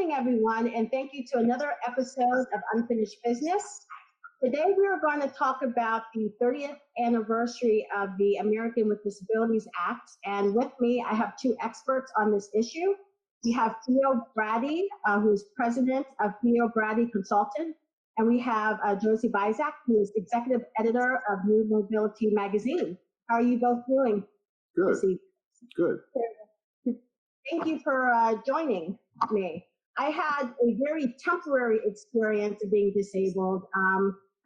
morning, everyone, and thank you to another episode of Unfinished Business. Today, we are going to talk about the 30th anniversary of the American with Disabilities Act. And with me, I have two experts on this issue. We have Theo Braddy, who's president of Theo Braddy Consultant. And we have Josie Byzek, who is executive editor of New Mobility Magazine. How are you both doing? Good. Good. Thank you for joining me. I had a very temporary experience of being disabled.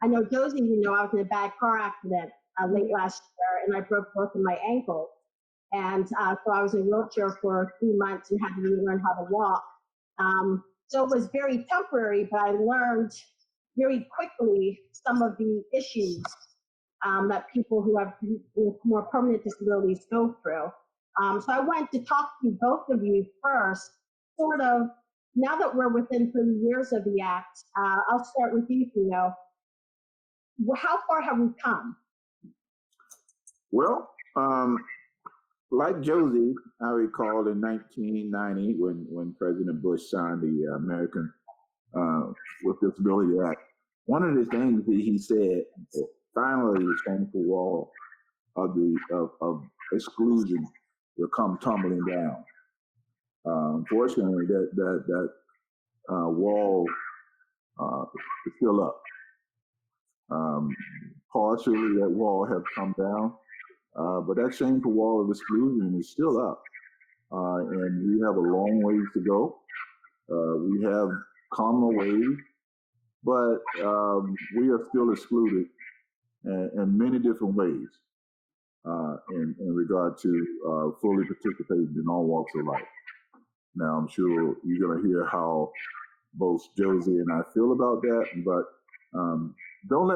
I know, Josie, you know, I was in a bad car accident late last year, and I broke both of my ankles. And so I was in a wheelchair for 3 months and had to relearn how to walk. So it was very temporary, but I learned very quickly some of the issues that people who have more permanent disabilities go through. So I wanted to talk to both of you first, sort of, now that we're within 30 years of the Act, I'll start with you, Theo. How far have we come? Well, like Josie, I recall in 1990 when President Bush signed the American with Disabilities Act, one of the things that he said, finally the shameful wall of exclusion will come tumbling down. Unfortunately, that wall is still up. Partially, that wall has come down, but that shameful wall of exclusion is still up, and we have a long ways to go. We have come a ways, but we are still excluded in many different ways in regard to fully participating in all walks of life. Now, I'm sure you're going to hear how both Josie and I feel about that, but don't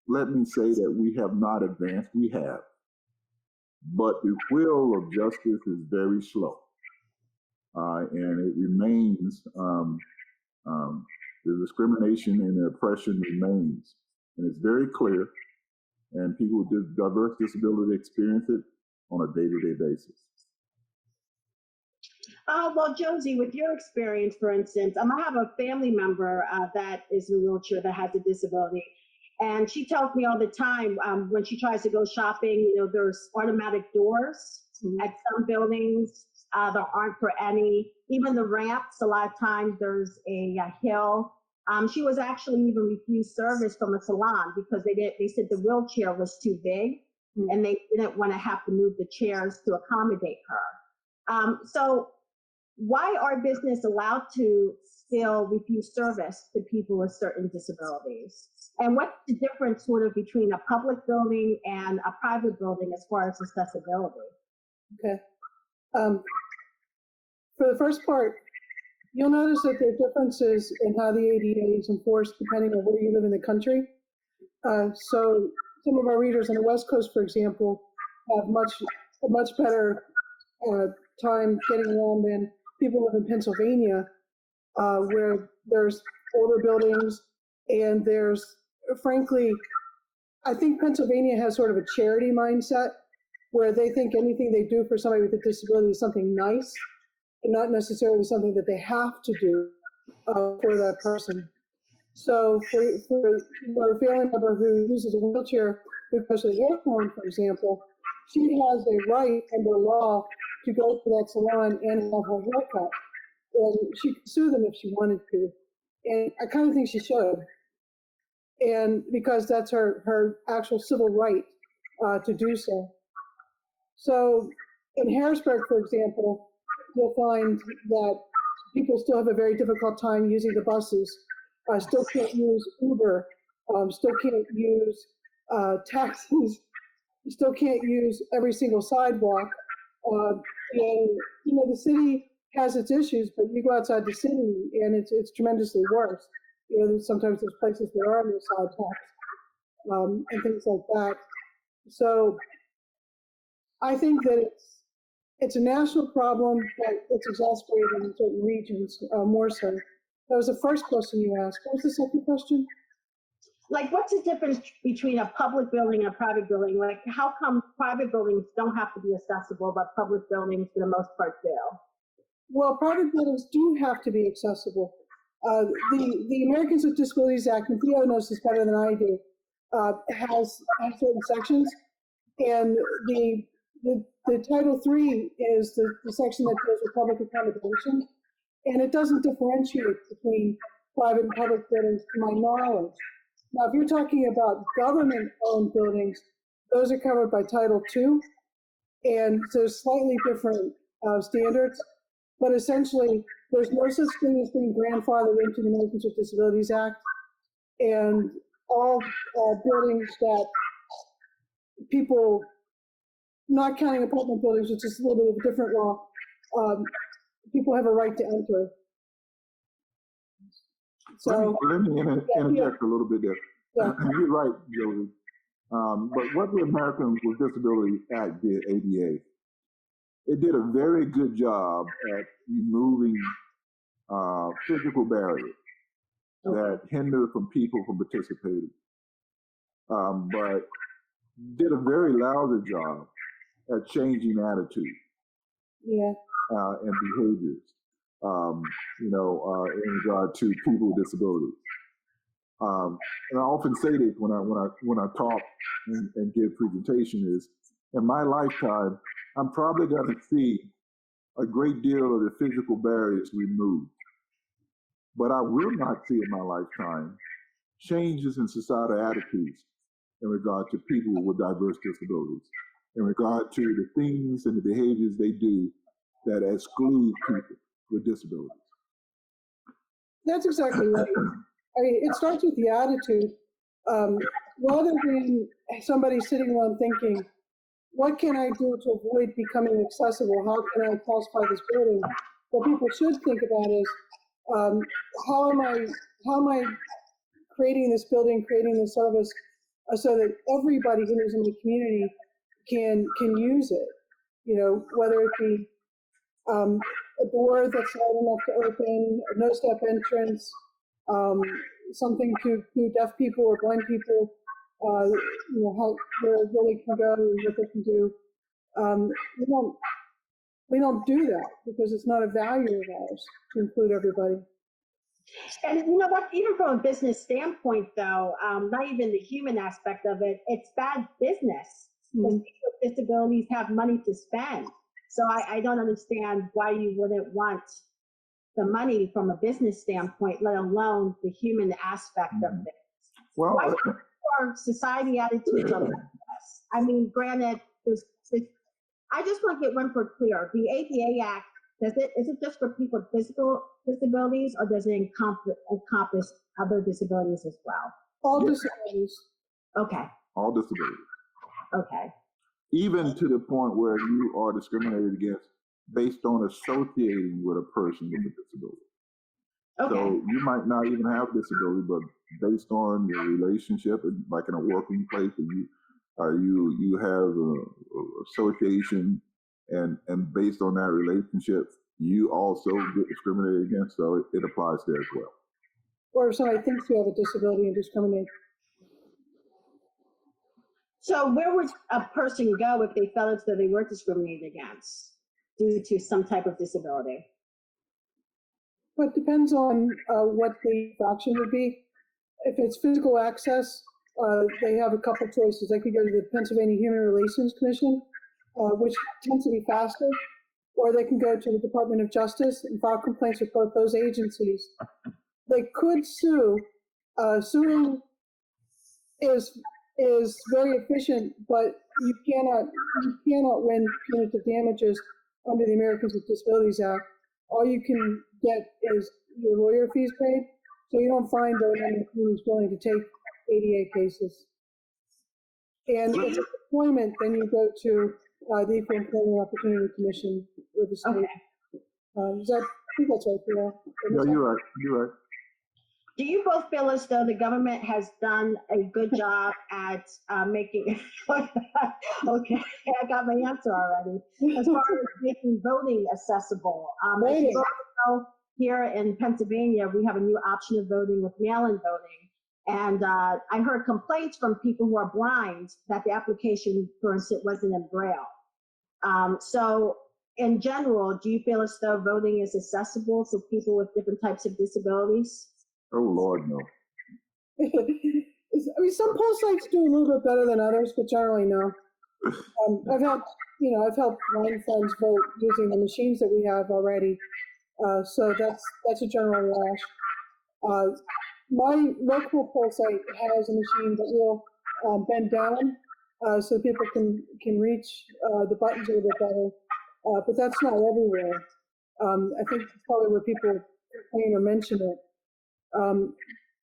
let me say that we have not advanced. We have, but the wheel of justice is very slow, and it remains. The discrimination and the oppression remains, and it's very clear. And people with diverse disability experience it on a day-to-day basis. Well, Josie, with your experience, for instance, I have a family member that is in a wheelchair that has a disability. And she tells me all the time when she tries to go shopping, you know, there's automatic doors at some buildings. There aren't for any. Even the ramps, a lot of times there's a hill. She was actually even refused service from a salon because they said the wheelchair was too big and they didn't want to have to move the chairs to accommodate her. So why are business allowed to still refuse service to people with certain disabilities? And what's the difference sort of between a public building and a private building as far as accessibility? Okay. For the first part, you'll notice that there are differences in how the ADA is enforced depending on where you live in the country. So some of our readers on the West Coast, for example, have a much better time getting around than people live in Pennsylvania, where there's older buildings and there's, frankly, I think Pennsylvania has sort of a charity mindset where they think anything they do for somebody with a disability is something nice and not necessarily something that they have to do for that person. So for a family member who uses a wheelchair who goes to the airport, for example, she has a right under law to go to that salon and have her haircut. And she could sue them if she wanted to. And I kind of think she should. And because that's her actual civil right to do so. So in Harrisburg, for example, you'll find that people still have a very difficult time using the buses, still can't use Uber, still can't use taxis, still can't use every single sidewalk. And, you know, the city has its issues, but you go outside the city and it's tremendously worse. You know, sometimes there's places there are no sidewalks and things like that. So I think that it's a national problem, but it's exacerbated in certain regions more so. That was the first question you asked. What was the second question? Like, what's the difference between a public building and a private building? Like, how come private buildings don't have to be accessible, but public buildings, for the most part, do? Well, private buildings do have to be accessible. The Americans with Disabilities Act, and Theo knows this better than I do, has certain sections, and the Title III is the section that deals with public accommodation, and it doesn't differentiate between private and public buildings, to my knowledge. Now, if you're talking about government-owned buildings, those are covered by Title II, and so slightly different standards. But essentially, there's no such thing as being grandfathered into the Americans with Disabilities Act, and all buildings that people, not counting apartment buildings, which is a little bit of a different law, people have a right to enter. So let me interject a little bit there. Yeah. You're right, Josie. But what the Americans with Disabilities Act did, ADA, it did a very good job at removing physical barriers that hinder from people from participating, but did a very lousy job at changing attitudes and behaviors, in regard to people with disabilities. And I often say this when I talk and give presentation is, in my lifetime, I'm probably going to see a great deal of the physical barriers removed. But I will not see in my lifetime changes in societal attitudes in regard to people with diverse disabilities, in regard to the things and the behaviors they do that exclude people with disabilities. that's exactly right. I mean, it starts with the attitude. Rather than somebody sitting around thinking, what can I do to avoid becoming accessible? How can I classify this building? What people should think about is, how am I creating this building, creating this service, so that everybody who lives in the community can use it. Whether it be a door that's wide enough to open, a no-step entrance, something to deaf people or blind people, how where it really can go and what they can do. We don't do that because it's not a value of ours to include everybody. And what, even from a business standpoint, though, not even the human aspect of it, it's bad business because people with disabilities have money to spend. So I don't understand why you wouldn't want the money from a business standpoint, let alone the human aspect of it. Well, why are society attitudes on this? I mean, granted, I just want to get one for clear. The ADA Act, is it just for people with physical disabilities, or does it encompass other disabilities as well? All disabilities. Okay. All disabilities. Okay. Even to the point where you are discriminated against based on associating with a person with a disability. Okay. So you might not even have a disability, but based on your relationship, like in a working place, you have an association, and based on that relationship, you also get discriminated against. So it applies there as well. Or if somebody thinks you have a disability and discriminate. So where would a person go if they felt as though they were discriminated against due to some type of disability? But it depends on what the action would be. If it's physical access, they have a couple choices. They could go to the Pennsylvania Human Relations Commission, which tends to be faster, or they can go to the Department of Justice and file complaints with both those agencies. They could sue. Suing is very efficient, but you cannot win punitive damages under the Americans with Disabilities Act. All you can get is your lawyer fees paid, so you don't find very many who's willing to take ADA cases. And if it's employment, then you go to the Equal Employment Opportunity Commission with the state. Okay. I think that's right, Theo. Yeah, you're right. Do you both feel as though the government has done a good job at making, okay, I got my answer already, as far as making voting accessible? As you know, here in Pennsylvania, we have a new option of voting with mail-in voting. And I heard complaints from people who are blind that the application, for instance, wasn't in Braille. So in general, do you feel as though voting is accessible for people with different types of disabilities? Oh, Lord, no. I mean, some poll sites do a little bit better than others, but generally no. I've helped blind friends vote using the machines that we have already. So that's a general wash. My local poll site has a machine that will bend down so people can reach the buttons a little bit better, but that's not everywhere. I think it's probably where people complain or mention it.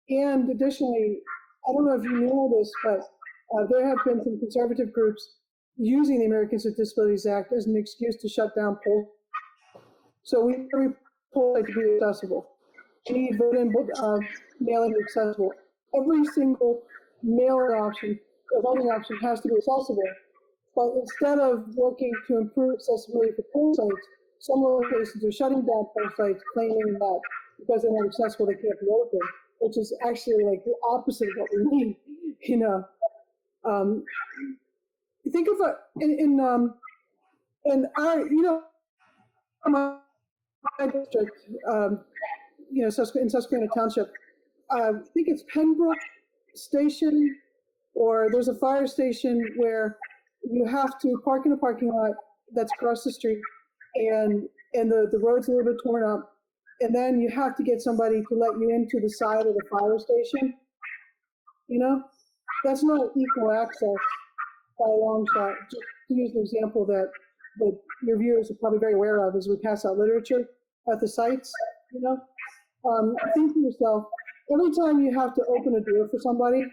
And additionally, I don't know if you know this, but there have been some conservative groups using the Americans with Disabilities Act as an excuse to shut down polls. So we need every poll site to be accessible. We need vote-in mail-in accessible. Every single mail-in option, or voting option, has to be accessible. But instead of working to improve accessibility for poll sites, some locations are shutting down poll sites, claiming that because they're not accessible, they can't be open, which is actually like the opposite of what we need. You know, think of in our, you know, my district, you know, in Susquehanna Township, I think it's Pembroke Station, or there's a fire station where you have to park in a parking lot that's across the street, and the road's a little bit torn up, and then you have to get somebody to let you into the side of the fire station. You know, that's not equal access by a long shot. Just to use an example that your viewers are probably very aware of as we pass out literature at the sites, you know, think to yourself, every time you have to open a door for somebody,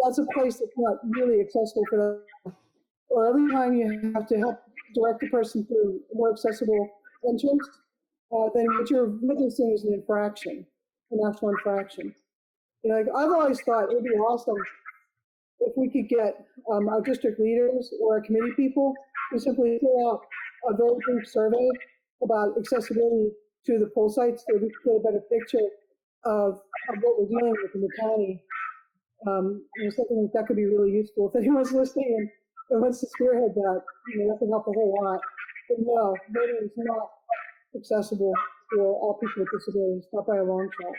that's a place that's not really accessible for them. Or every time you have to help direct a person through a more accessible entrance, then what you're witnessing is an infraction, an actual infraction. You know, like, I've always thought it would be awesome if we could get our district leaders or our committee people to simply fill out a very brief survey about accessibility to the poll sites so we can get a better picture of what we're dealing with in the county. You know, something like that could be really useful. If anyone's listening and wants to spearhead that, you know, that could help a whole lot. But no, voting is not accessible for all people with disabilities, not by a long shot.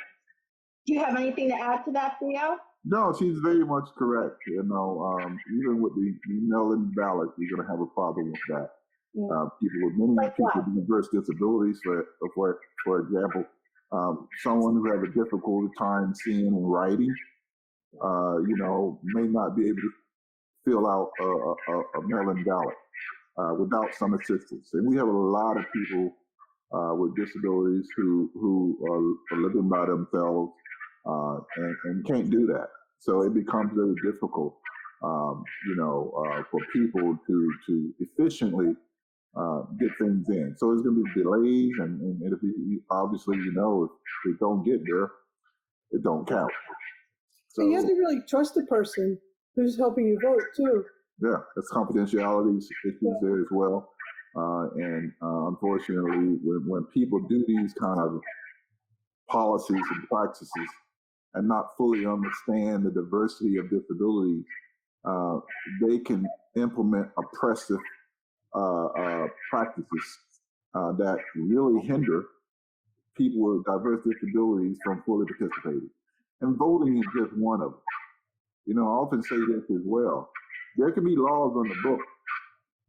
Do you have anything to add to that, Theo? No, she's very much correct. You know, even with the mail-in ballot, you're going to have a problem with that. Yeah. People with many Like people what? with diverse disabilities, for example, someone who has a difficult time seeing and writing, you know, may not be able to fill out a mail-in ballot without some assistance. And we have a lot of people with disabilities who are living by themselves and can't do that. So it becomes very difficult, you know, for people to efficiently get things in. So there's going to be delays, and if obviously, you know, if they don't get there, it don't count. So you have to really trust the person who's helping you vote too. yeah, there's confidentiality issues there as well. And unfortunately, when people do these kind of policies and practices and not fully understand the diversity of disabilities, they can implement oppressive practices that really hinder people with diverse disabilities from fully participating. And voting is just one of them. You know, I often say this as well. There can be laws on the book.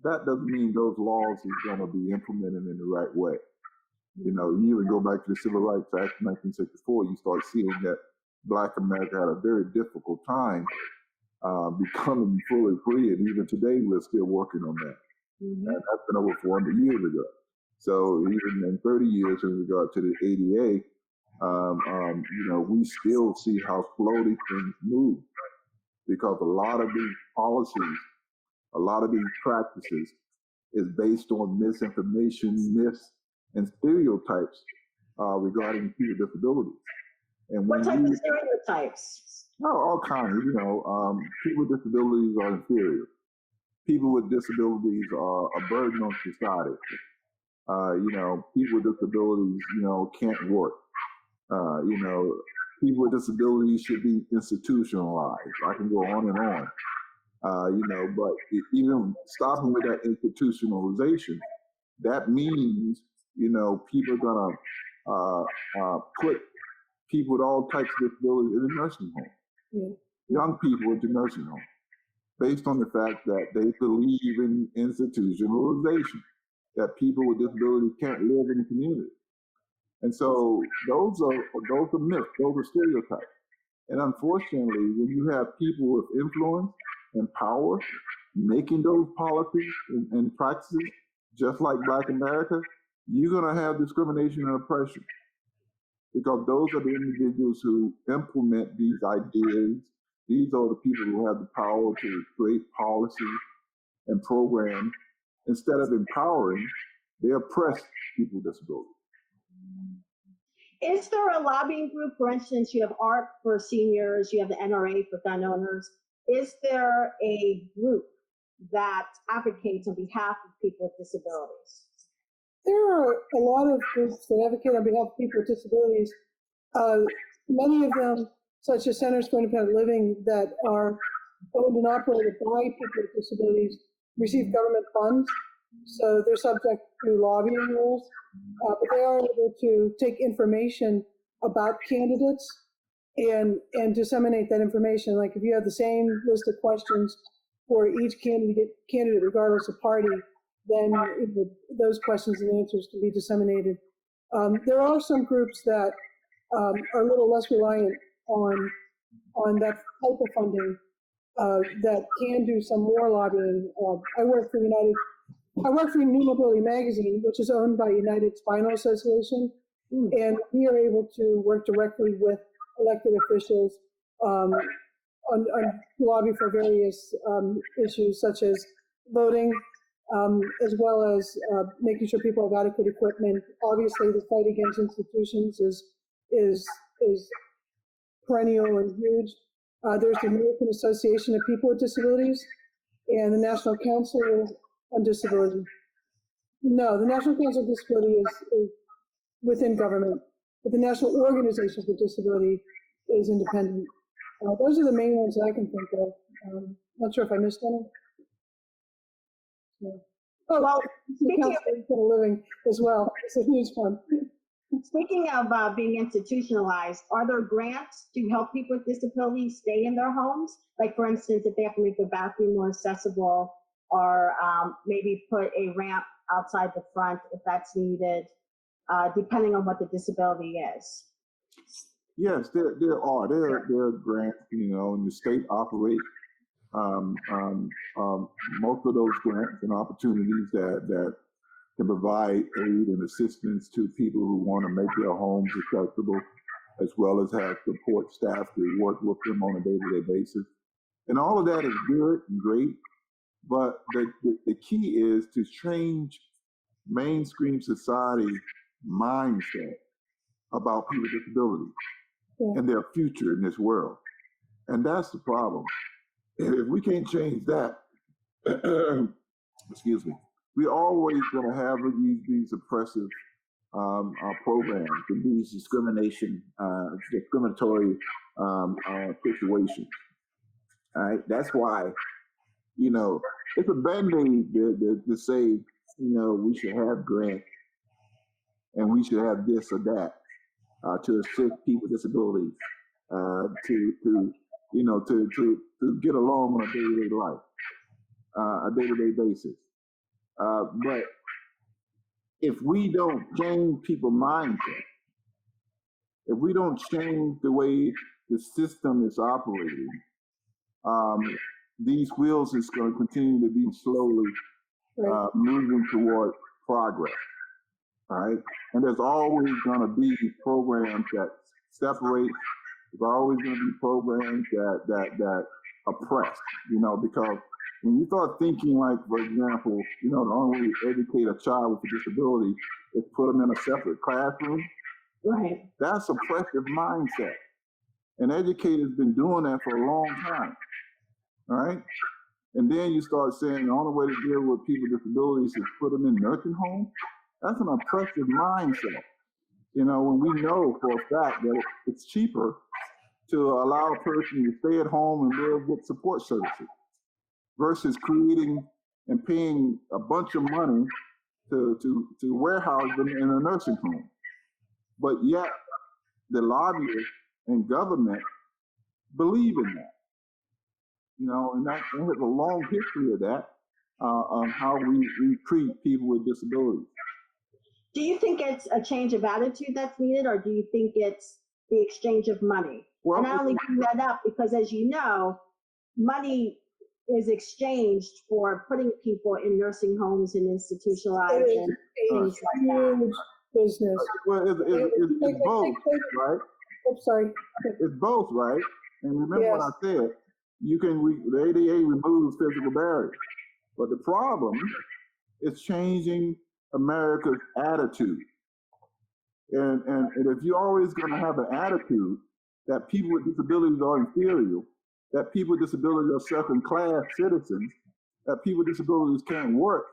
That doesn't mean those laws are going to be implemented in the right way. You know, you even go back to the Civil Rights Act of 1964, you start seeing that Black America had a very difficult time becoming fully free, and even today we're still working on that. Mm-hmm. And that's been over 400 years ago. So even in 30 years in regard to the ADA, you know, we still see how slowly things move, because a lot of these policies, a lot of these practices is based on misinformation, myths, and stereotypes regarding people with disabilities. And what type of stereotypes? Oh, all kinds. You know, people with disabilities are inferior. People with disabilities are a burden on society. You know, people with disabilities, you know, can't work. You know, people with disabilities should be institutionalized. I can go on and on. You know, but even stopping with that institutionalization, that means, people are gonna put people with all types of disabilities in a nursing home. Yeah. Young people into nursing home, based on the fact that they believe in institutionalization, that people with disabilities can't live in the community. And so those are myths, those are stereotypes. And unfortunately, when you have people with influence and power making those policies and practices, just like Black America, you're going to have discrimination and oppression, because those are the individuals who implement these ideas. These are the people who have the power to create policies and programs. Instead of empowering, they oppress people with disabilities. Is there a lobbying group? For instance, you have ARP for seniors, you have the NRA for gun owners. Is there a group that advocates on behalf of people with disabilities? There are a lot of groups that advocate on behalf of people with disabilities. Many of them, such as Centers for Independent Living, that are owned and operated by people with disabilities, receive government funds. So they're subject to lobbying rules, but they are able to take information about candidates and disseminate that information. Like if you have the same list of questions for each candidate, regardless of party, then those questions and answers can be disseminated. There are some groups that are a little less reliant on that type of funding that can do some more lobbying. I work for New Mobility Magazine, which is owned by United Spinal Association, and we are able to work directly with elected officials on lobby for various issues such as voting, as well as making sure people have adequate equipment. Obviously, the fight against institutions is perennial and huge. There's the American Association of People with Disabilities and the National Council on Disability. No, the National Council on Disability is within government, but the National Organization for Disability is independent. Those are the main ones that I can think of. Not sure if I missed any. Yeah. Oh, well, speaking of living as well, it's a huge one. Speaking of being institutionalized, are there grants to help people with disabilities stay in their homes? Like, for instance, if they have to make the bathroom more accessible, or maybe put a ramp outside the front if that's needed, depending on what the disability is. Yes, there are grants, and the state operates most of those grants and opportunities that can provide aid and assistance to people who want to make their homes accessible, as well as have support staff to work with them on a day-to-day basis. And all of that is good and great, but the key is to change mainstream society mindset about people with disabilities and their future in this world. And that's the problem. If we can't change that, excuse me, we're always going to have these oppressive programs and these discriminatory situations. All right, that's why, it's a band-aid to say, we should have grants and we should have this or that to assist people with disabilities to get along on a day-to-day life, a day-to-day basis. But if we don't change people's mindset, if we don't change the way the system is operating, these wheels is going to continue to be slowly moving toward progress. All right, and there's always going to be programs that separate. There's always going to be programs that oppress. Because when you start thinking like, for example, the only way to educate a child with a disability is put them in a separate classroom. Right. That's oppressive mindset, and educators been doing that for a long time. All right. And then you start saying the only way to deal with people with disabilities is put them in nursing homes. That's an oppressive mindset. When we know for a fact that it's cheaper to allow a person to stay at home and live with support services versus creating and paying a bunch of money to warehouse them in a nursing home. But yet the lobbyists and government believe in that, and that has a long history of that, on how we treat people with disabilities. Do you think it's a change of attitude that's needed, or do you think it's the exchange of money? Well, and I only bring that up because, as you know, money is exchanged for putting people in nursing homes and institutionalized and things like that. Business. Well, it's both, right? Oh, sorry. It's both, right? And remember Yes. what I said. The ADA removes physical barriers, but the problem is changing America's attitude. And if you're always going to have an attitude that people with disabilities are inferior, that people with disabilities are second-class citizens, that people with disabilities can't work,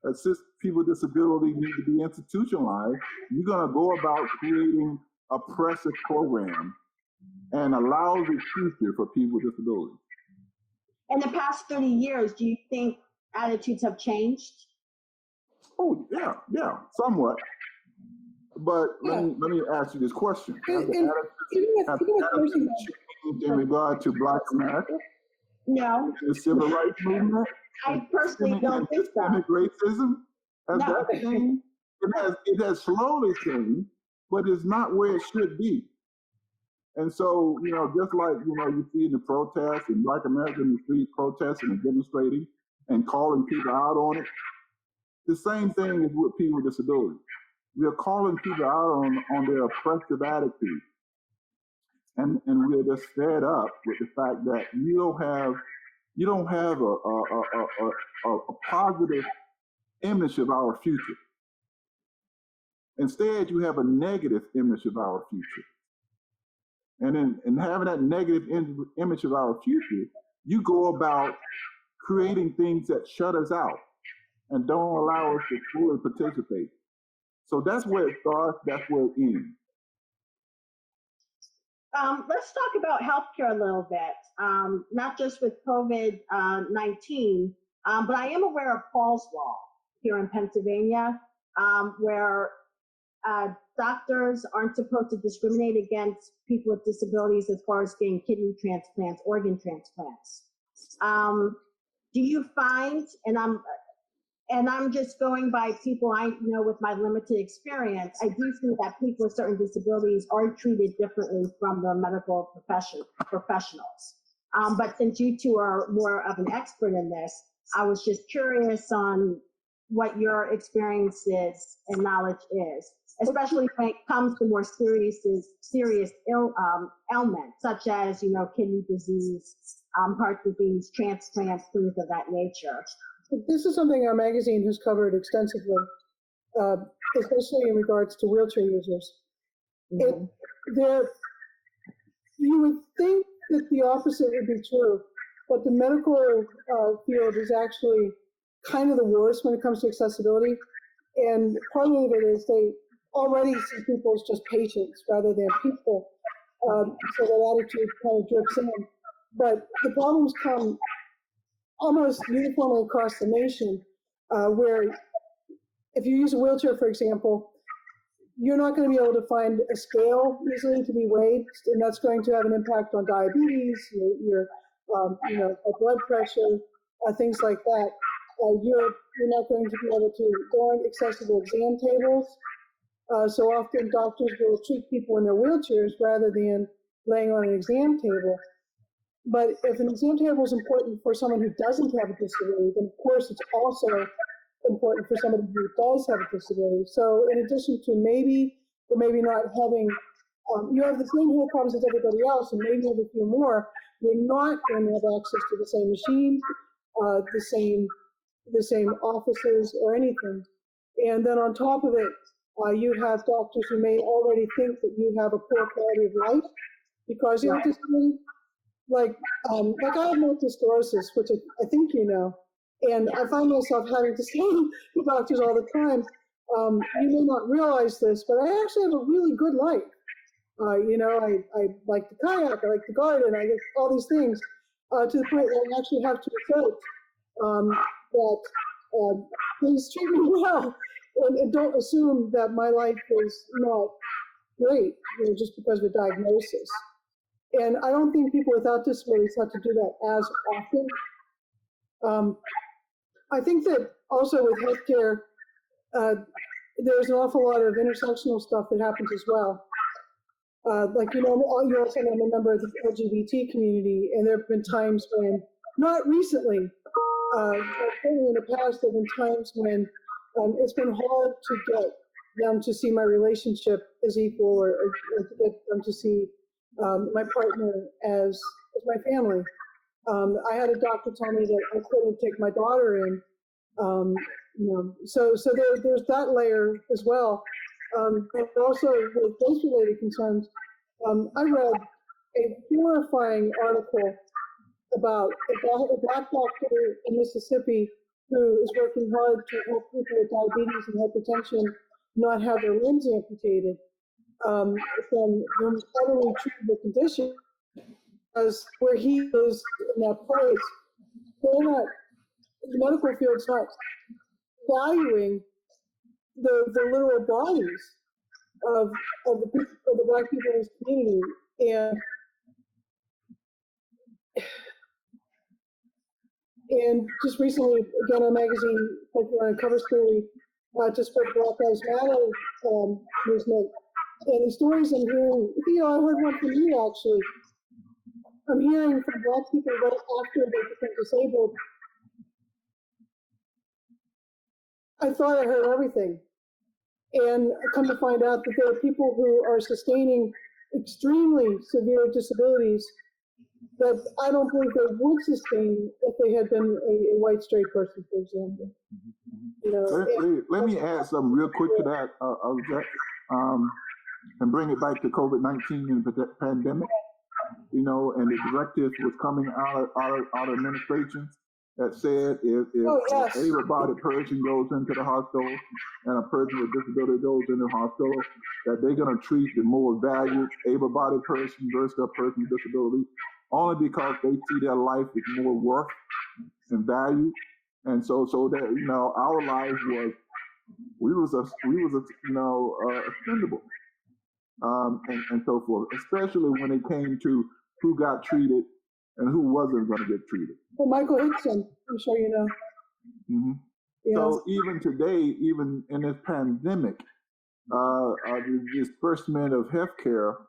that people with disabilities need to be institutionalized, you're going to go about creating oppressive programs and a lousy future for people with disabilities. In the past 30 years, do you think attitudes have changed? Oh, yeah, somewhat. But let me ask you this question. Has the attitude changed in regard to Black America? No. The civil rights movement? I personally don't think so. Systemic racism? Has No. that changed? It has slowly changed, but it's not where it should be. And so, just like, you see in the protests in Black America in the street protesting and demonstrating and calling people out on it, the same thing is with people with disabilities. We are calling people out on their oppressive attitude. And we're just fed up with the fact that you don't have a positive image of our future. Instead, you have a negative image of our future. And in having that negative image of our future, you go about creating things that shut us out and don't allow us to fully participate. So that's where it starts, that's where it ends. Let's talk about healthcare a little bit, not just with COVID-19, but I am aware of Paul's Law here in Pennsylvania, where doctors aren't supposed to discriminate against people with disabilities as far as getting kidney transplants, organ transplants. Do you find, and I'm just going by people I know with my limited experience, I do see that people with certain disabilities are treated differently from their medical professionals. But since you two are more of an expert in this, I was just curious on what your experiences and knowledge is, especially when it comes to more serious ailments, such as, kidney disease, heart disease, transplants, things of that nature. This is something our magazine has covered extensively, especially in regards to wheelchair users. Mm-hmm. You would think that the opposite would be true, but the medical field is actually kind of the worst when it comes to accessibility. And part of it is they already see people as just patients rather than people. So that attitude kind of drips in. But the problems come almost uniformly across the nation, where if you use a wheelchair, for example, you're not going to be able to find a scale easily to be weighed, and that's going to have an impact on diabetes, your blood pressure, things like that. You're not going to be able to go on accessible exam tables. So often doctors will treat people in their wheelchairs rather than laying on an exam table. But if an exam table is important for someone who doesn't have a disability, then of course it's also important for somebody who does have a disability. So in addition to maybe or maybe not having, you have the same health problems as everybody else, and maybe have a few more, you're not going to have access to the same machines, the same offices or anything. And then on top of it, you have doctors who may already think that you have a poor quality of life because you have a disability. Like I have multiple sclerosis, which I think you know, and I find myself having to say to doctors all the time, you may not realize this, but I actually have a really good life. I like to kayak, I like to garden, I get all these things, to the point where I actually have to report that please treat me well. and don't assume that my life is not great, just because of a diagnosis. And I don't think people without disabilities have to do that as often. I think that also with healthcare, there's an awful lot of intersectional stuff that happens as well. Like, you also know I'm a member of the LGBT community, and there have been times when, not recently, but certainly in the past, there have been times when it's been hard to get them to see my relationship as equal, or to get them to see my partner as my family. I had a doctor tell me that I couldn't take my daughter in, so there's that layer as well. But also with race-related concerns, I read a horrifying article about a Black doctor in Mississippi who is working hard to help people with diabetes and hypertension not have their limbs amputated from utterly treatable condition, because where he is in that place, the medical field's not valuing the literal bodies of the Black people in this community. And just recently, again, a magazine on a cover story just for Black Lives Matter movement. And the stories I'm hearing, Theo, I heard one from you actually. I'm hearing from Black people right after they become disabled. I thought I heard everything. And I come to find out that there are people who are sustaining extremely severe disabilities that I don't believe they would sustain if they had been a white straight person, for example. Let me add something real quick to that, and bring it back to COVID-19 and the pandemic. And the directives was coming out of administration that said if an able-bodied person goes into the hospital and a person with disability goes into the hospital, that they're going to treat the more valued able-bodied person versus a person with disability, only because they see their life as more worth and value. And so that, our lives we was expendable, and so forth, especially when it came to who got treated and who wasn't going to get treated. Well, Michael Hickson, I'm sure you know. Mm-hmm. Yeah. So even today, even in this pandemic, the disbursement of healthcare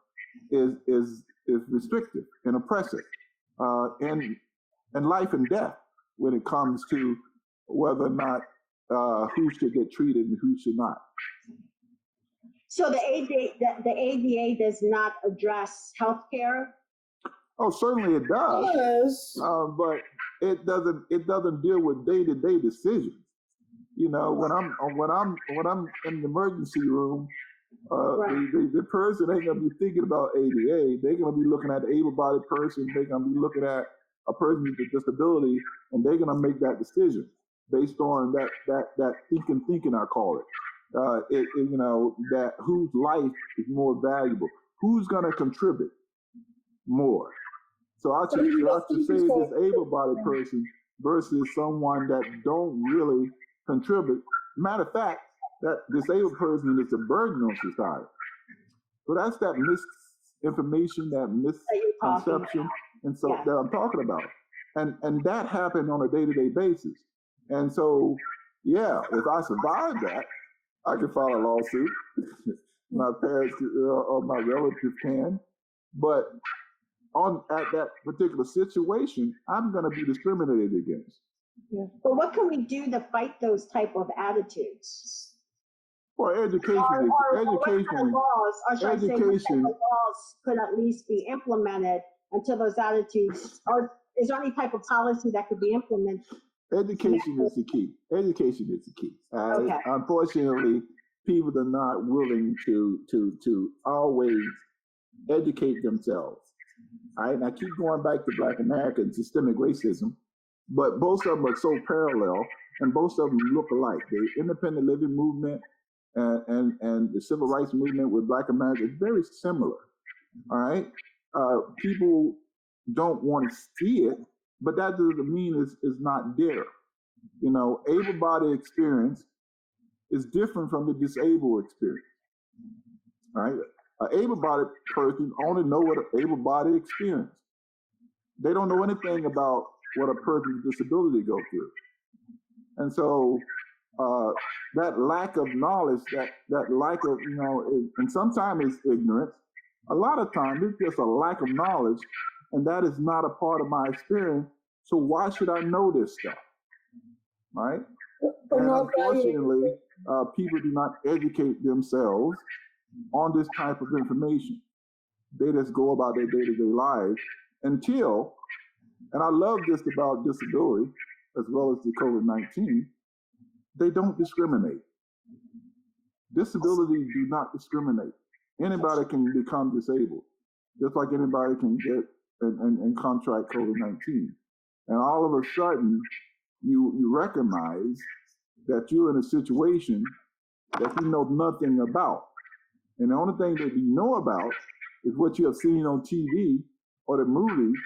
is restrictive and oppressive, and life and death when it comes to whether or not who should get treated and who should not. So the ADA does not address healthcare? Oh, certainly it does. Yes. But it doesn't deal with day-to-day decisions. When I'm in the emergency room, right. the person ain't gonna be thinking about ADA. They're gonna be looking at the able-bodied person. They're gonna be looking at a person with a disability, and they're gonna make that decision based on that thinking I call it. That whose life is more valuable, who's gonna contribute more. So I should say this able-bodied person versus someone that don't really contribute. Matter of fact, that disabled person is a burden on society. So that's that misinformation, that misconception, and so that I'm talking about. And that happened on a day-to-day basis. And so, if I survive that, I can file a lawsuit. My parents or my relatives can, but at that particular situation, I'm going to be discriminated against. Yeah. But what can we do to fight those type of attitudes? Well, education laws could at least be implemented until those attitudes, or is there any type of policy that could be implemented? Education is the key. Education is the key. Okay. Unfortunately, people are not willing to always educate themselves. All right, and I keep going back to Black America and systemic racism, but both of them are so parallel, and both of them look alike. The independent living movement and the civil rights movement with Black America is very similar. All right, people don't want to see it, but that doesn't mean it's not there. Able-bodied experience is different from the disabled experience, right? An able-bodied person only know what an able-bodied experience. They don't know anything about what a person with disability go through. And so that lack of knowledge, that lack of, and sometimes it's ignorance. A lot of times it's just a lack of knowledge, and that is not a part of my experience. So why should I know this stuff, right? And unfortunately, people do not educate themselves on this type of information. They just go about their day-to-day lives until, and I love this about disability as well as the COVID-19, they don't discriminate. Disabilities do not discriminate. Anybody can become disabled, just like anybody can get and contract COVID-19. And all of a sudden, you recognize that you're in a situation that you know nothing about. And the only thing that you know about is what you have seen on TV or the movies,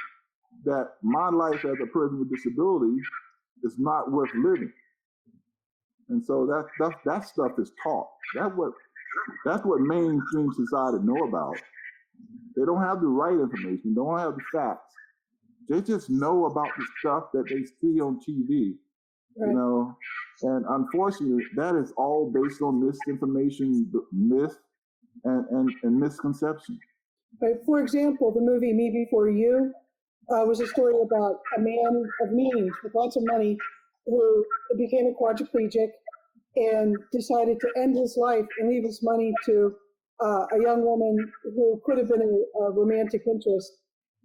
that my life as a person with disability is not worth living. And so that stuff is taught. That's what mainstream society know about. They don't have the right information, don't have the facts. They just know about the stuff that they see on TV, right. And unfortunately, that is all based on misinformation, myth, and misconception. Right. For example, the movie Me Before You was a story about a man of means with lots of money who became a quadriplegic and decided to end his life and leave his money to a young woman who could have been a romantic interest.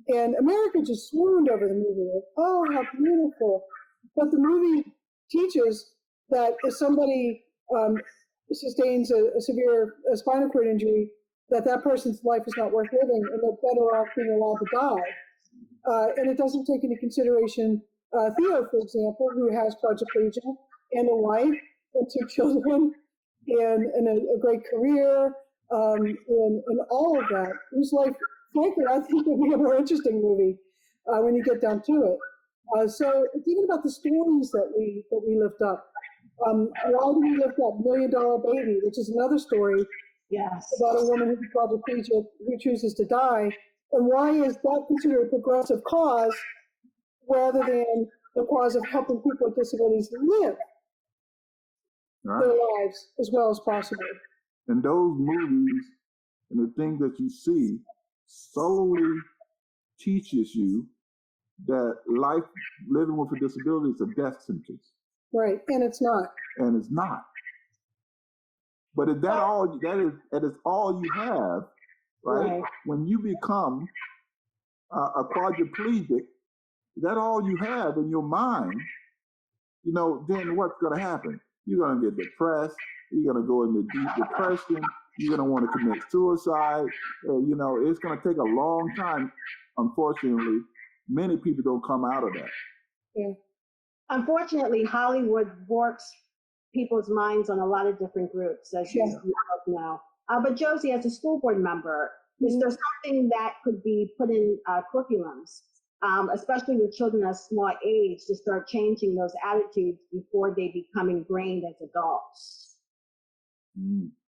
And America just swooned over the movie. Like, oh, how beautiful. But the movie teaches that if somebody sustains a severe spinal cord injury, that person's life is not worth living, and they're better off being allowed to die. And it doesn't take into consideration Theo, for example, who has quadriplegia and a wife and 2 children and a great career and all of that. Whose life, frankly, I think would be a more interesting movie when you get down to it. So thinking about the stories that we lift up. Why do we lift up $1 Million Baby, which is another story about a woman who's quadriplegic who chooses to die? And why is that considered a progressive cause rather than the cause of helping people with disabilities live their lives as well as possible? And those movies and the things that you see solely teaches you that life living with a disability is a death sentence. Right, and it's not. And it's not. But is that all? That is all you have, right? When you become a quadriplegic, is that all you have in your mind? Then what's going to happen? You're going to get depressed. You're going to go into deep depression. You're going to want to commit suicide. It's going to take a long time. Unfortunately, many people don't come out of that. Yeah. Unfortunately, Hollywood works people's minds on a lot of different groups, as you know. But Josie, as a school board member, is there something that could be put in curriculums, especially with children at a small age, to start changing those attitudes before they become ingrained as adults?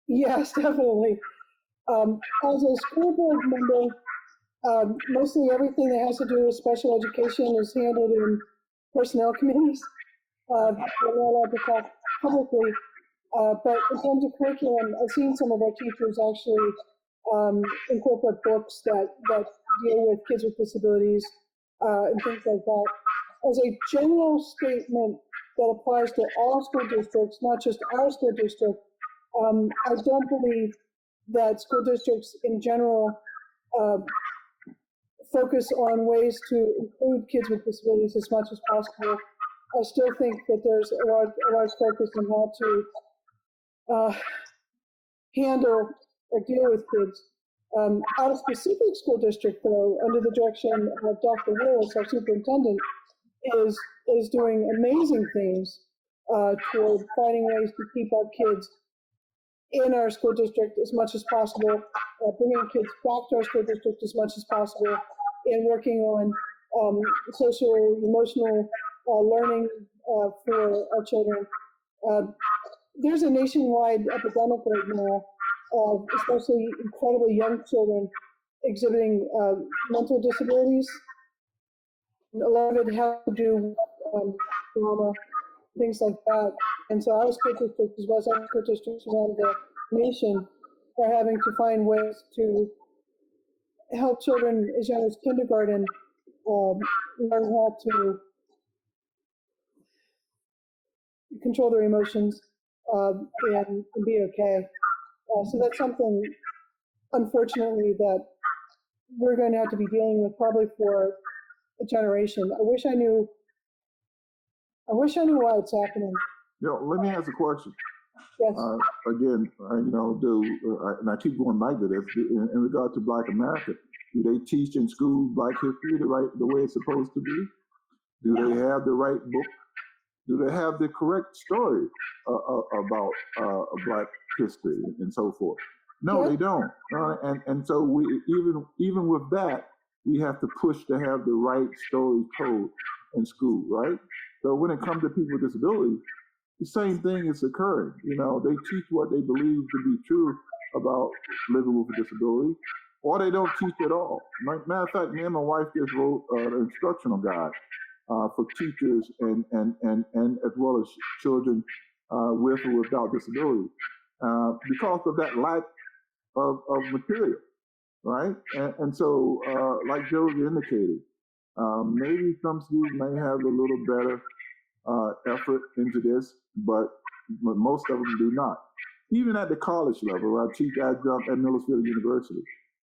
Yes, definitely. As a school board member, mostly everything that has to do with special education is handled in personnel committees. We're not allowed to talk publicly, but in terms of curriculum, I've seen some of our teachers actually incorporate books that deal with kids with disabilities and things like that. As a general statement that applies to all school districts, not just our school district, I don't believe that school districts in general focus on ways to include kids with disabilities as much as possible. I still think that there's a large focus on how to handle or deal with kids. Our specific school district, though, under the direction of Dr. Willis, our superintendent, is doing amazing things toward finding ways to keep our kids in our school district as much as possible, bringing kids back to our school district as much as possible, and working on social, emotional learning for our children. there's a nationwide epidemic right now of especially incredibly young children exhibiting mental disabilities. A lot of it has to do with trauma, things like that. And so our school districts, as well as other school districts around the nation, are having to find ways to help children as young as kindergarten learn how to control their emotions and be okay. So that's something, unfortunately, that we're going to have to be dealing with probably for a generation. I wish I knew why it's happening. Let me ask a question. Yes. Again, and I keep going back to this, in regard to Black America, do they teach in schools Black history the way it's supposed to be? Do they have the right book? Do they have the correct story about Black history and so forth? No, they don't. And so we even with that, we have to push to have the right story told in school, right? So when it comes to people with disabilities, the same thing is occurring. They teach what they believe to be true about living with a disability, or they don't teach at all. Matter of fact, me and my wife just wrote an instructional guide for teachers and as well as children with or without disability because of that lack of material, right? And so, like Josie indicated, maybe some schools may have a little better effort into this, but most of them do not. Even at the college level, I teach adjunct at Millersfield University.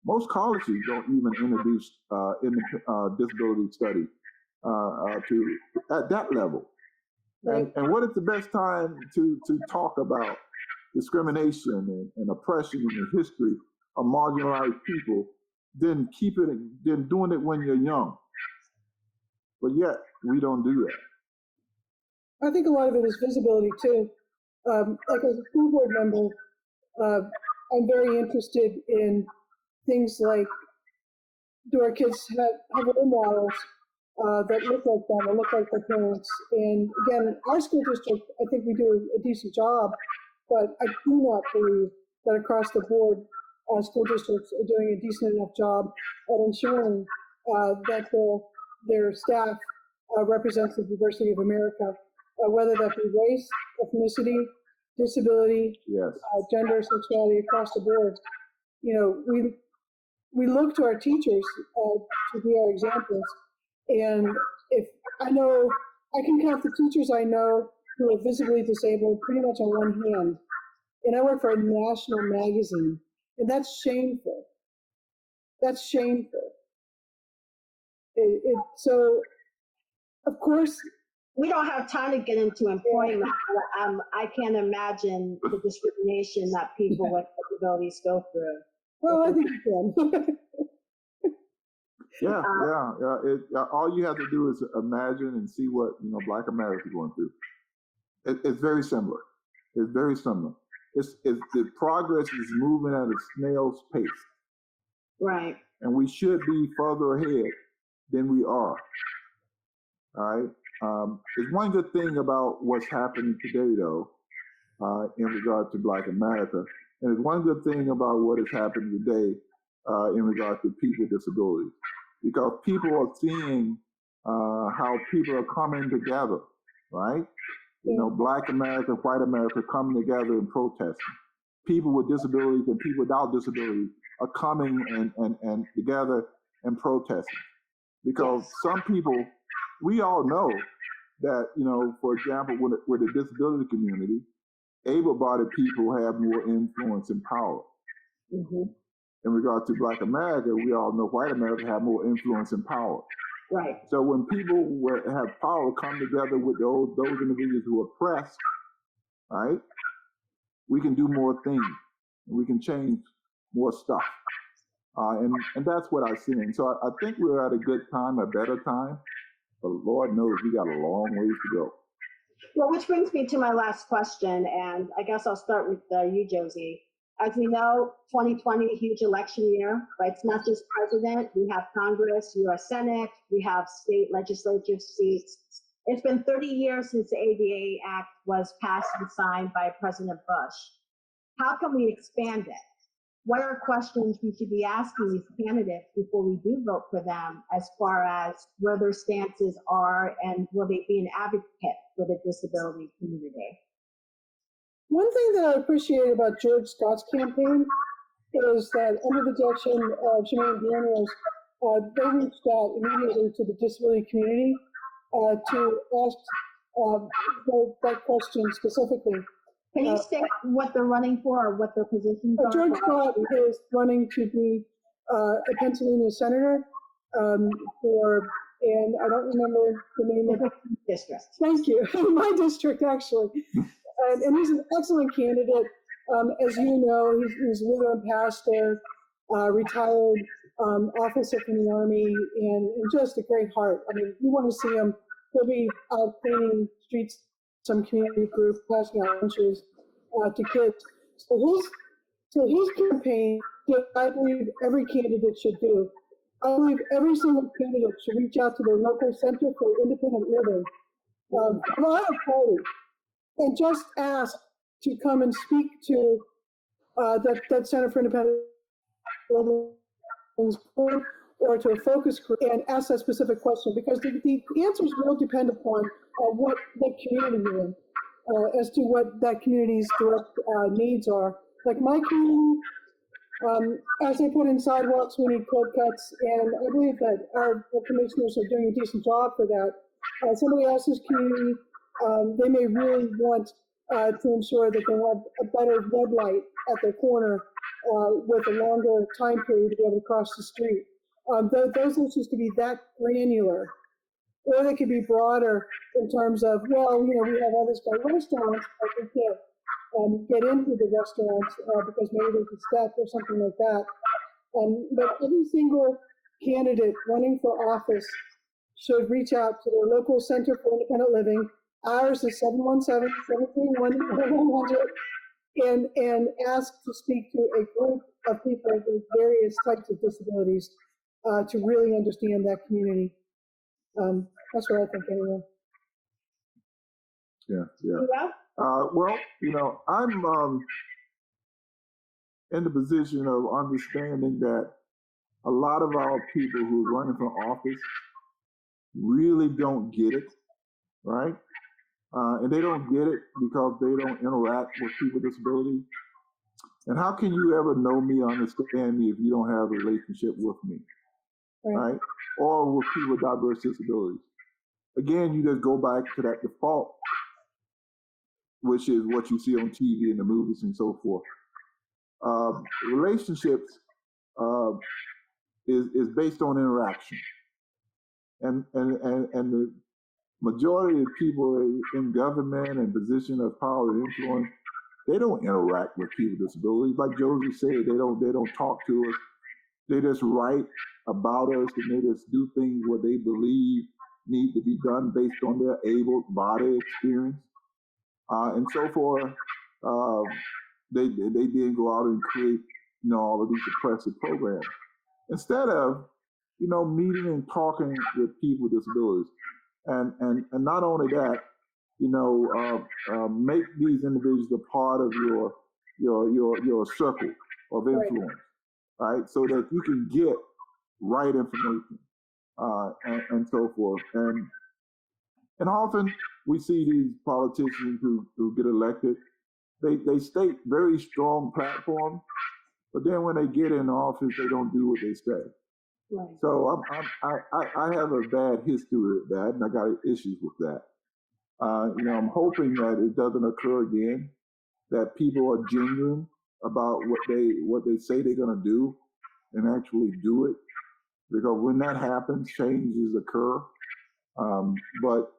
Most colleges don't even introduce disability study to at that level. Right. And what is the best time to talk about discrimination and oppression and the history of marginalized people than doing it when you're young? But yet we don't do that. I think a lot of it is visibility too. Like as a school board member, I'm very interested in things like, do our kids have role models that look like them or look like their parents? And again, our school district, I think we do a decent job, but I do not believe that across the board, school districts are doing a decent enough job at ensuring that their staff represents the diversity of America, whether that be race, ethnicity, disability, yes, gender, sexuality, across the board. We look to our teachers to be our examples. And if I can count the teachers I know who are visibly disabled pretty much on one hand. And I work for a national magazine, and that's shameful. That's shameful. So, of course, we don't have time to get into employment. I can't imagine the discrimination that people with disabilities go through. Well, I think you can. Yeah. All you have to do is imagine and see what Black America is going through. It's very similar. It's very similar. The progress is moving at a snail's pace. Right. And we should be further ahead than we are. All right. There's one good thing about what's happening today, though, in regard to Black America, and there's one good thing about what is happening today in regard to people with disabilities, because people are seeing how people are coming together, right? Black America, white America coming together and protesting. People with disabilities and people without disabilities are coming and together and protesting. Because some people, we all know that, for example, with the disability community, able-bodied people have more influence and power. Mm-hmm. In regard to Black America, we all know white America have more influence and power. Right. So when people have power come together with those individuals who are oppressed, right, we can do more things. We can change more stuff. And that's what I'm seeing. So I think we're at a good time, a better time. But Lord knows we got a long ways to go. Well, which brings me to my last question, and I guess I'll start with you, Josie. As we know, 2020, huge election year, right? It's not just president. We have Congress, U.S. Senate, we have state legislative seats. It's been 30 years since the ADA Act was passed and signed by President Bush. How can we expand it? What are questions we should be asking these candidates before we do vote for them, as far as where their stances are and will they be an advocate for the disability community? One thing that I appreciate about George Scott's campaign is that under the direction of Jermaine Daniels, they reached out immediately to the disability community to ask that question specifically. Can you state what they're running for or what their positions are? George Scott is running to be a Pennsylvania senator and I don't remember the name of the district. Thank you. My district, actually. And he's an excellent candidate. As you know, he's a Lutheran pastor, retired officer from the Army, and just a great heart. I mean, you want to see him. He'll be out cleaning streets, some community group, passing out lunches to kids. So his campaign, I believe every candidate should do. I believe every single candidate should reach out to their local center for independent living, not a party, and just ask to come and speak to that Center for Independent Living or to a focus group and ask that specific question, because the answers will depend upon what community you're in, as to what that community's direct needs are. Like my community, as they put in sidewalks, we need curb cuts, and I believe that our commissioners are doing a decent job for that. Somebody else's community, they may really want to ensure that they have a better red light at their corner with a longer time period to be able to cross the street. Those issues could be that granular, or they could be broader in terms of, well, you know, we have all this great restaurants, but we can't get into the restaurants because maybe there's a step or something like that. But every single candidate running for office should reach out to their local Center for Independent Living. Ours is 717-731-100, and ask to speak to a group of people with various types of disabilities to really understand that community. That's what I think anyway. Yeah. Well, you know, I'm in the position of understanding that a lot of our people who are running for office really don't get it, right? And they don't get it because they don't interact with people with disabilities. And how can you ever know me, understand me, if you don't have a relationship with me, right? Or with people with diverse disabilities? Again, you just go back to that default, which is what you see on TV and the movies and so forth. Relationships is based on interaction, and the majority of people in government and position of power and influence, they don't interact with people with disabilities. Like Josie said, they don't talk to us. They just write about us, and they just do things what they believe need to be done based on their able-bodied experience. And so forth. They then go out and create, you know, all of these oppressive programs instead of, you know, meeting and talking with people with disabilities, and not only that, you know, make these individuals a part of your circle of influence, right? So that you can get right information and so forth. And often we see these politicians who get elected, they state very strong platforms, but then when they get in office, they don't do what they say. Right. So I have a bad history with that, and I got issues with that. You know, I'm hoping that it doesn't occur again, that people are genuine about what they say they're going to do and actually do it, because when that happens, changes occur. But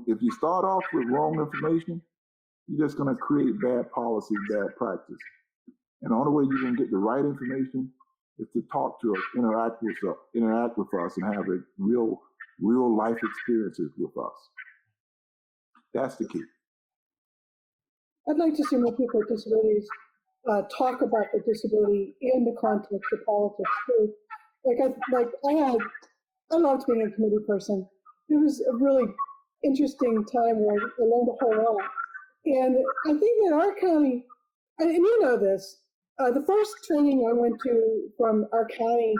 if you start off with wrong information, you're just going to create bad policy, bad practice. And the only way you're going to get the right information is to talk to us, interact with us, and have a real life experiences with us. That's the key. I'd like to see more people with disabilities talk about their disability in the context of politics too. I loved being a committee person. It was a really interesting time where I learned a whole lot. And I think that our county, and you know this, the first training I went to from our county's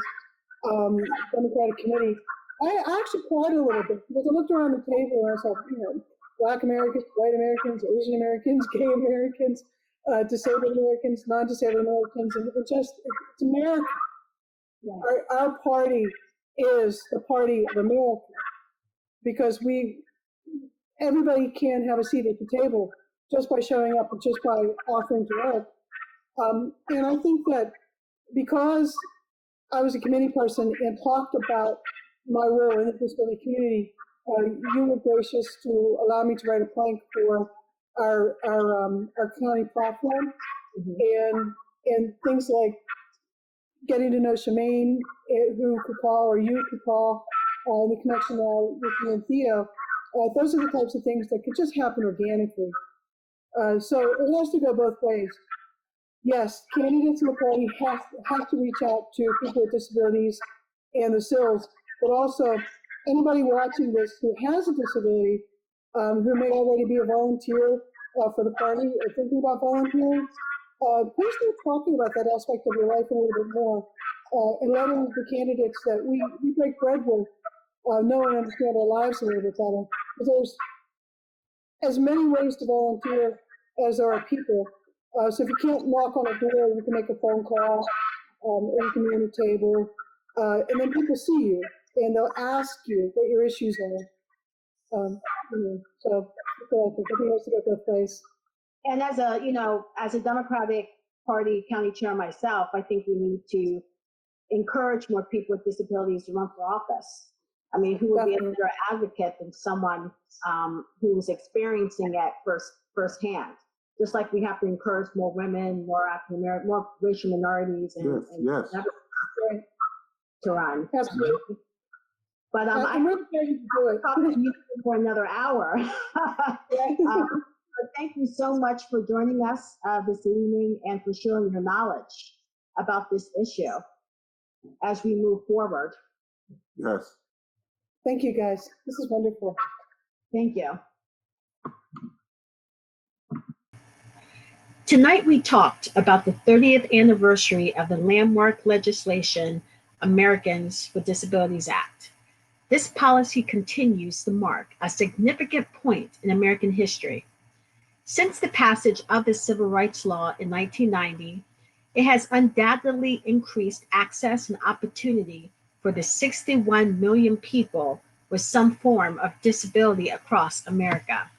Democratic committee, I actually cried a little bit because I looked around the table and I saw, Black Americans, white Americans, Asian Americans, gay Americans, disabled Americans, non-disabled Americans, and it's America. Yeah. Our party is the party of America because everybody can have a seat at the table just by showing up and just by offering to work. And I think that because I was a committee person and talked about my role in the disability community, you were gracious to allow me to write a plank for our county platform, and things like getting to know Shemaine, who could call, or you could call, the connection with me and Theo. Those are the types of things that could just happen organically. So it has to go both ways. Yes, candidates in the party have to reach out to people with disabilities and the SILs, but also anybody watching this who has a disability, who may already be a volunteer for the party or thinking about volunteering, please start talking about that aspect of your life a little bit more, and letting the candidates that we break bread with know and understand our lives a little bit better. Because there's as many ways to volunteer as there are people. So if you can't knock on a door, you can make a phone call, or you can be on a table, and then people see you and they'll ask you what your issues are. So I think it has to go both ways. And as a Democratic Party county chair myself, I think we need to encourage more people with disabilities to run for office. I mean, who would be a better advocate than someone who's experiencing it firsthand? Just like we have to encourage more women, more African American, more racial minorities, and to run. Absolutely. But I'm really ready to do it. Talk to you for another hour. But thank you so much for joining us this evening and for sharing your knowledge about this issue as we move forward. Yes. Thank you, guys. This is wonderful. Thank you. Tonight we talked about the 30th anniversary of the landmark legislation, Americans with Disabilities Act. This policy continues to mark a significant point in American history. Since the passage of the Civil Rights Law in 1990, it has undoubtedly increased access and opportunity for the 61 million people with some form of disability across America.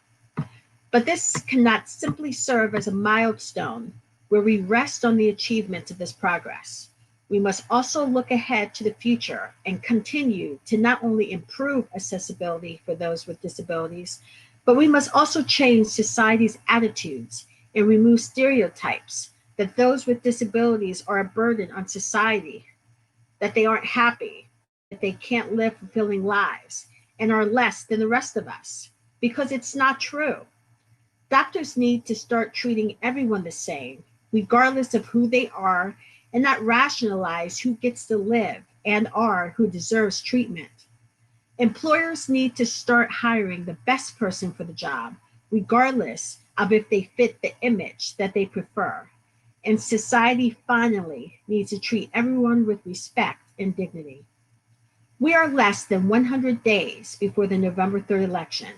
But this cannot simply serve as a milestone where we rest on the achievements of this progress. We must also look ahead to the future and continue to not only improve accessibility for those with disabilities, but we must also change society's attitudes and remove stereotypes that those with disabilities are a burden on society, that they aren't happy, that they can't live fulfilling lives, and are less than the rest of us, because it's not true. Doctors need to start treating everyone the same, regardless of who they are, and not rationalize who gets to live and who deserves treatment. Employers need to start hiring the best person for the job, regardless of if they fit the image that they prefer. And society finally needs to treat everyone with respect and dignity. We are less than 100 days before the November 3rd election.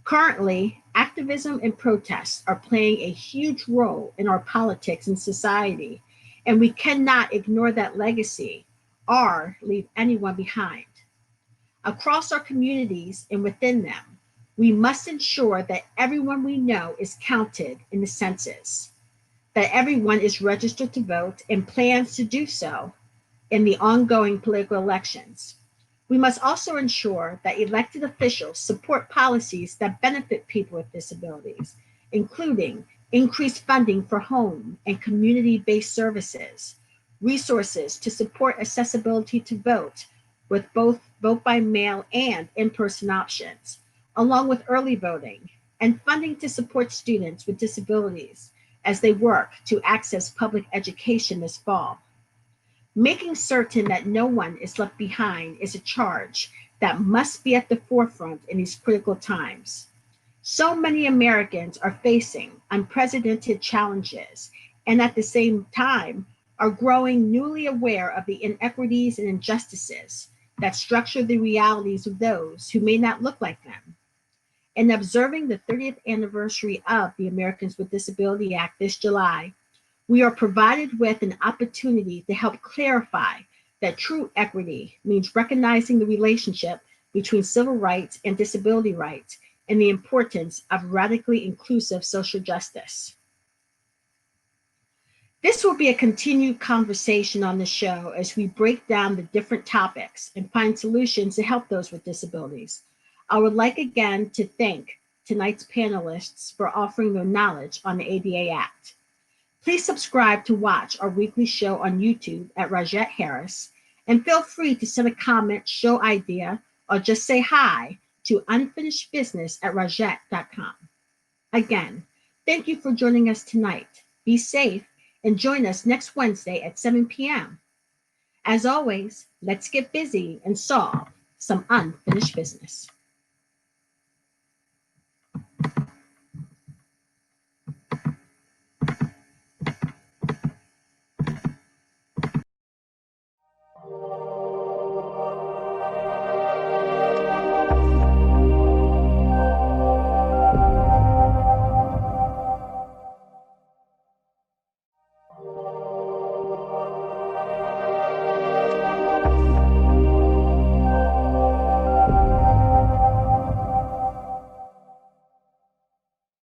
Currently, activism and protests are playing a huge role in our politics and society, and we cannot ignore that legacy or leave anyone behind. Across our communities and within them, we must ensure that everyone we know is counted in the census, that everyone is registered to vote and plans to do so in the ongoing political elections. We must also ensure that elected officials support policies that benefit people with disabilities, including increased funding for home and community-based services, resources to support accessibility to vote with both vote by mail and in-person options, along with early voting, and funding to support students with disabilities as they work to access public education this fall. Making certain that no one is left behind is a charge that must be at the forefront in these critical times. So many Americans are facing unprecedented challenges and at the same time are growing newly aware of the inequities and injustices that structure the realities of those who may not look like them. In observing the 30th anniversary of the Americans with Disability Act this July, we are provided with an opportunity to help clarify that true equity means recognizing the relationship between civil rights and disability rights and the importance of radically inclusive social justice. This will be a continued conversation on the show as we break down the different topics and find solutions to help those with disabilities. I would like again to thank tonight's panelists for offering their knowledge on the ADA Act. Please subscribe to watch our weekly show on YouTube at Rogette Harris, and feel free to send a comment, show idea, or just say hi to unfinishedbusiness@rogette.com. Again, thank you for joining us tonight. Be safe and join us next Wednesday at 7 p.m. As always, let's get busy and solve some unfinished business.